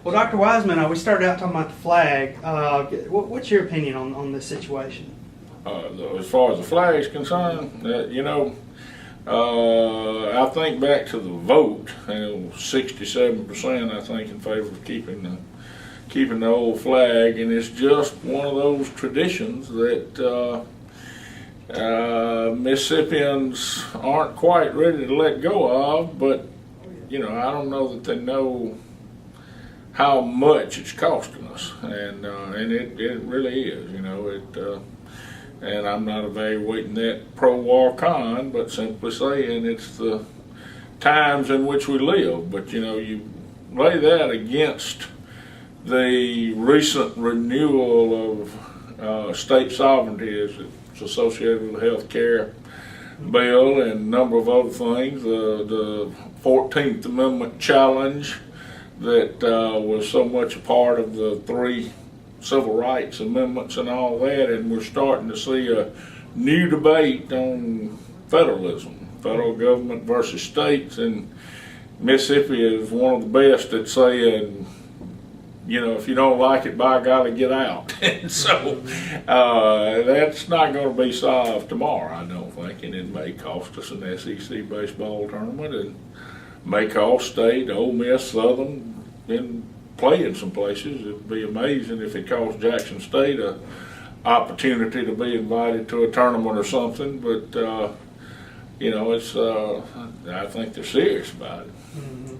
Well, Dr. Wiseman, we started out talking about the flag. What's your opinion on this situation? As far as the flag is concerned, I think back to the vote, 67% I think in favor of keeping the old flag, and it's just one of those traditions that Mississippians aren't quite ready to let go of, but I don't know that they know how much it's costing us, and it really is, and I'm not evaluating that pro or con, but simply saying it's the times in which we live. But you lay that against the recent renewal of state sovereignty as it's associated with the health care bill and a number of other things, the 14th Amendment challenge that was so much a part of the 3 civil rights amendments and all that, and we're starting to see a new debate on federalism, federal government versus states, and Mississippi is one of the best at saying, if you don't like it, by golly, get out. And so that's not going to be solved tomorrow, I don't think, and it may cost us an SEC baseball tournament, and may cost State, Ole Miss, Southern, in play in some places. It'd be amazing if it cost Jackson State a opportunity to be invited to a tournament or something, but it's I think they're serious about it. Mm-hmm.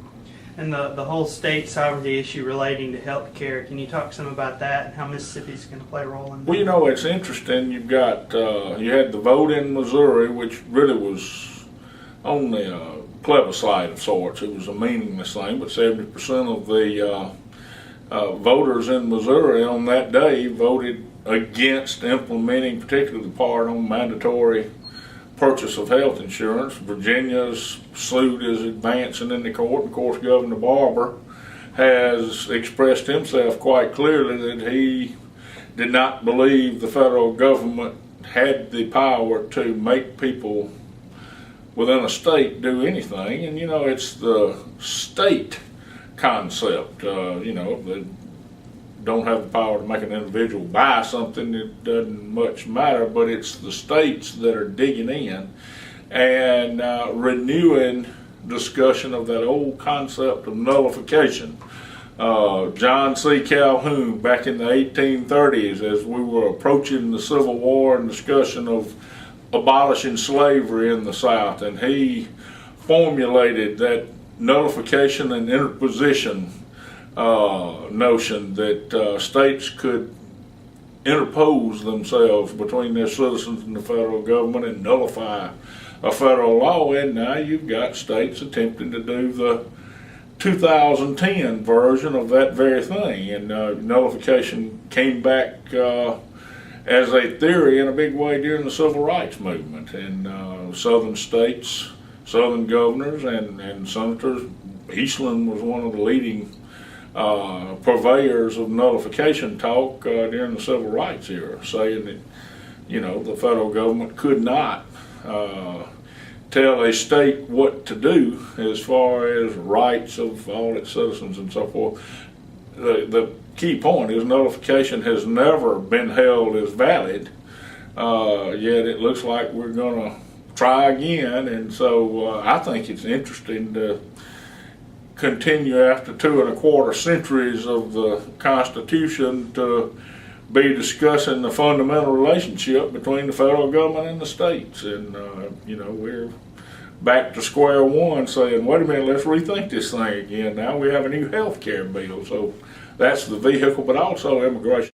And the whole state sovereignty issue relating to health care, can you talk some about that and how Mississippi's going to play a role in that? Well, it's interesting. You've got you had the vote in Missouri, which really was only a plebiscite of sorts. It was a meaningless thing, but 70% of the voters in Missouri on that day voted against implementing, particularly the part on mandatory purchase of health insurance. Virginia's suit is advancing in the court. Of course, Governor Barber has expressed himself quite clearly that he did not believe the federal government had the power to make people within a state do anything, and it's the state concept. They don't have the power to make an individual buy something. It doesn't much matter, but it's the states that are digging in and renewing discussion of that old concept of nullification. John C. Calhoun, back in the 1830s, as we were approaching the Civil War and discussion of abolishing slavery in the South, and he formulated that nullification and interposition notion that states could interpose themselves between their citizens and the federal government and nullify a federal law. And now you've got states attempting to do the 2010 version of that very thing, and nullification came back as a theory in a big way during the civil rights movement, and southern states, southern governors, and senators. Eastland was one of the leading purveyors of nullification talk during the civil rights era, saying that the federal government could not tell a state what to do as far as rights of all its citizens and so forth. The key point is nullification has never been held as valid, yet it looks like we're going to try again, and so I think it's interesting to continue after 2 1/4 centuries of the Constitution to be discussing the fundamental relationship between the federal government and the states, and we're back to square one saying, wait a minute, let's rethink this thing again. Now we have a new health care bill, so that's the vehicle, but also immigration.